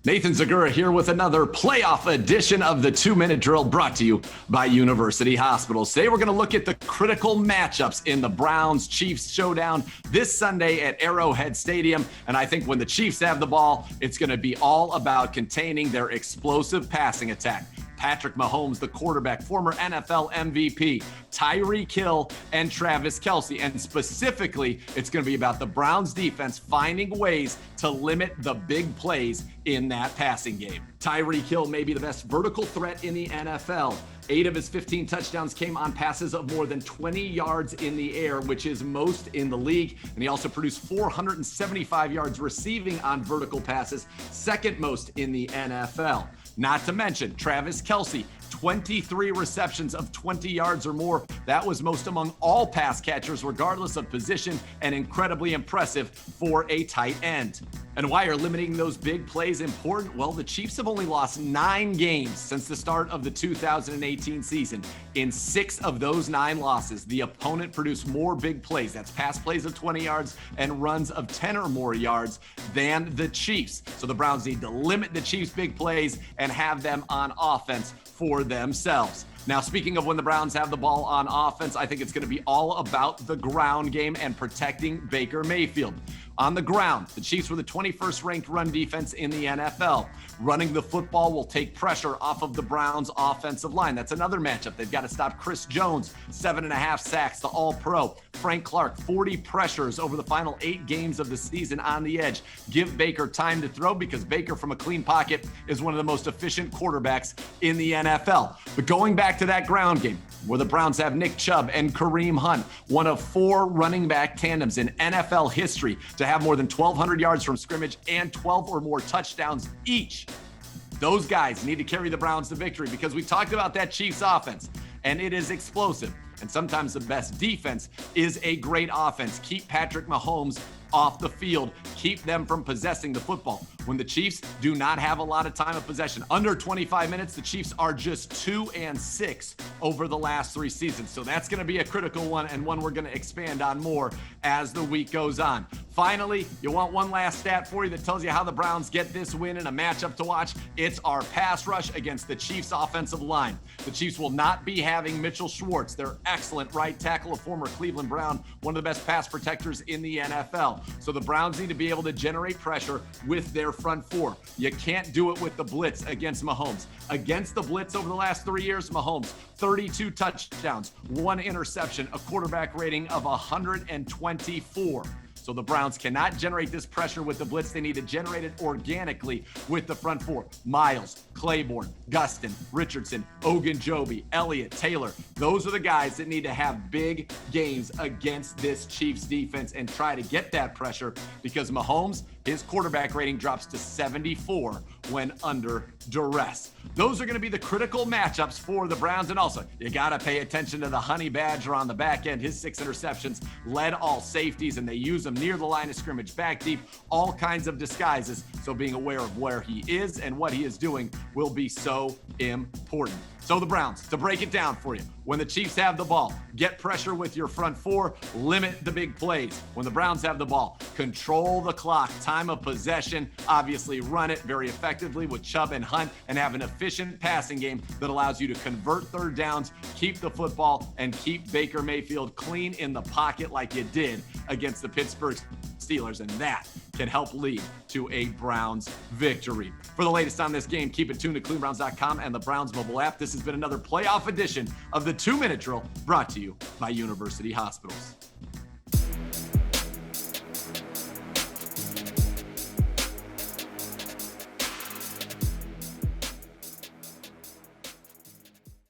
Nathan Zegura here with another playoff edition of the 2-Minute Drill brought to you by University Hospitals. Today we're going to look at the critical matchups in the Browns-Chiefs showdown this Sunday at Arrowhead Stadium. And I think when the Chiefs have the ball, it's going to be all about containing their explosive passing attack. Patrick Mahomes, the quarterback, former NFL MVP, Tyreek Hill, and Travis Kelce. And specifically, it's going to be about the Browns defense finding ways to limit the big plays in that passing game. Tyreek Hill may be the best vertical threat in the NFL. 8 of his 15 touchdowns came on passes of more than 20 yards in the air, which is most in the league. And he also produced 475 yards receiving on vertical passes, second most in the NFL. Not to mention Travis Kelce, 23 receptions of 20 yards or more. That was most among all pass catchers, regardless of position, and incredibly impressive for a tight end. And why are limiting those big plays important? Well, the Chiefs have only lost 9 games since the start of the 2018 season. In 6 of those 9 losses, the opponent produced more big plays, that's pass plays of 20 yards and runs of 10 or more yards, than the Chiefs. So the Browns need to limit the Chiefs' big plays and have them on offense for themselves. Now, speaking of when the Browns have the ball on offense, I think it's going to be all about the ground game and protecting Baker Mayfield. On the ground, the Chiefs were the 21st ranked run defense in the NFL. Running the football will take pressure off of the Browns' offensive line. That's another matchup. They've got to stop Chris Jones, 7.5 sacks, the All-Pro. Frank Clark, 40 pressures over the final 8 games of the season on the edge. Give Baker time to throw because Baker from a clean pocket is one of the most efficient quarterbacks in the NFL. But going back to that ground game, where the Browns have Nick Chubb and Kareem Hunt, one of 4 running back tandems in NFL history to have more than 1,200 yards from scrimmage and 12 or more touchdowns each. Those guys need to carry the Browns to victory because we talked about that Chiefs offense, and it is explosive. And sometimes the best defense is a great offense. Keep Patrick Mahomes off the field. Keep them from possessing the football. When the Chiefs do not have a lot of time of possession, under 25 minutes, the Chiefs are just 2-6 over the last 3 seasons. So that's going to be a critical one and one we're going to expand on more as the week goes on. Finally, you want one last stat for you that tells you how the Browns get this win in a matchup to watch. It's our pass rush against the Chiefs offensive line. The Chiefs will not be having Mitchell Schwartz, their excellent right tackle, a former Cleveland Brown, one of the best pass protectors in the NFL. So the Browns need to be able to generate pressure with their front 4. You can't do it with the blitz against Mahomes. Against the blitz over the last 3 years, Mahomes, 32 touchdowns, 1 interception, a quarterback rating of 124. So the Browns cannot generate this pressure with the blitz. They need to generate it organically with the front 4. Miles, Claiborne, Gustin, Richardson, Ogunjobi, Elliott, Taylor. Those are the guys that need to have big games against this Chiefs defense and try to get that pressure because Mahomes, his quarterback rating drops to 74 when under duress. Those are going to be the critical matchups for the Browns. And also, you got to pay attention to the Honey Badger on the back end. His 6 interceptions led all safeties, and they use them near the line of scrimmage, back deep, all kinds of disguises. So being aware of where he is and what he is doing will be so important. So the Browns, to break it down for you, when the Chiefs have the ball, get pressure with your front 4, limit the big plays. When the Browns have the ball, control the clock, time of possession, obviously run it very effectively with Chubb and Hunt, and have an efficient passing game that allows you to convert third downs, keep the football, and keep Baker Mayfield clean in the pocket like you did against the Pittsburgh Steelers, and that can help lead to a Browns victory. For the latest on this game, keep it tuned to ClevelandBrowns.com and the Browns mobile app. This has been another playoff edition of the 2-Minute Drill brought to you by University Hospitals.